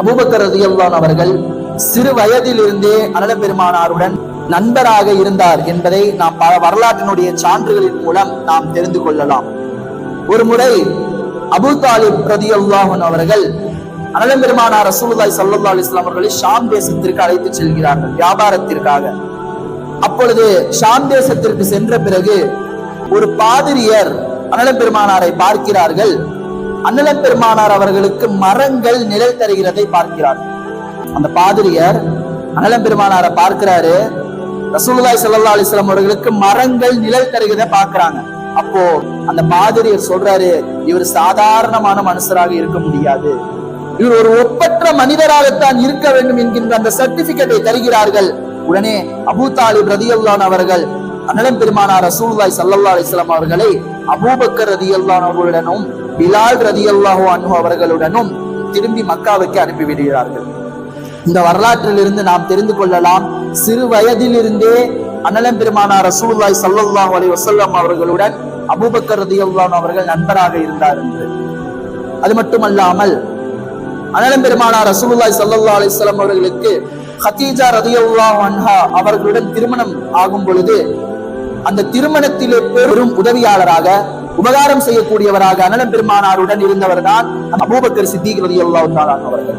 Abu Bakr ரலியல்லாஹு அவர்கள் சிறு வயதிலிருந்தே அண்ணல் பெருமானாருடன் நண்பராக இருந்தார் என்பதை நாம் பல வரலாற்றினுடைய சான்றுகளின் மூலம் நாம் தெரிந்து கொள்ளலாம். ஒரு முறை அபூ தாலிப் ரலியல்லாஹு அவர்கள் அண்ணல் பெருமானார் ரசூலுல்லாஹி ஸல்லல்லாஹு அலைஹி வஸல்லம் அவர்களை ஷாம் தேசத்திற்கு அழைத்து செல்கிறார்கள் வியாபாரத்திற்காக. அப்பொழுது ஷாம் தேசத்திற்கு சென்ற பிறகு ஒரு பாதிரியர் அண்ணல் பெருமானாரை பார்க்கிறார்கள். அண்ணல் பெருமானார் அவர்களுக்கு மரங்கள் நிழல் தருகிறதை பார்க்கிறார்கள். அந்த பாதிரியர் அண்ணல் பெருமானாரை பார்க்கிறாரு. ரசூலுல்லாஹி ஸல்லல்லாஹு அலைஹி வஸல்லம் அவர்களுக்கு மரங்கள் நிழல் தருகிறதை பார்க்கிறாங்க. அப்போ அந்த பாதிரியர் சொல்றாரு, இவர் சாதாரணமான மனுஷராக இருக்க முடியாது, இவர் ஒரு ஒப்பற்ற மனிதராகத்தான் இருக்க வேண்டும் என்கின்ற அந்த சர்டிபிகேட்டை தருகிறார்கள். உடனே அபூ தாலிப் ரலியல்லாஹு அவர்கள் அண்ணல் பெருமானார் ரசூலுல்லாஹி ஸல்லல்லாஹு அலைஹி வஸல்லம் அவர்களை அபூபக்கர் ரலியல்லாஹு அவர்களுடனும் பிலால் ரலியல்லாஹு அன்ஹு அவர்களுடனும் திரும்பி மக்காவுக்கு அனுப்பிவிடுகிறார்கள். இந்த வரலாற்றில் இருந்து நாம் தெரிந்து கொள்ளலாம், சிறு வயதிலிருந்தே அண்ணல் பெருமானார் ரசூலுல்லாஹி ஸல்லல்லாஹு அலைஹி வஸல்லம் அவர்களுடன் அபூபக்கர் ரலியல்லாஹு அவர்கள் நண்பராக இருந்தார் என்று. அது மட்டுமல்லாமல் அண்ணல் பெருமானார் ரசூலுல்லாஹி ஸல்லல்லாஹு அலைஹி வஸல்லம் அவர்களுக்கு ஹதீஜா ரலியல்லாஹு அன்ஹா அவர்களுடன் திருமணம் ஆகும் பொழுது அந்த திருமணத்திலே பெரும் உதவியாளராக உபகாரம் செய்யக்கூடியவராக அண்ணல் பெருமானாருடன் இருந்தவர் தான் அபூபக்கர் சித்திக் ரலியல்லாஹு தஆலா அவர்கள்.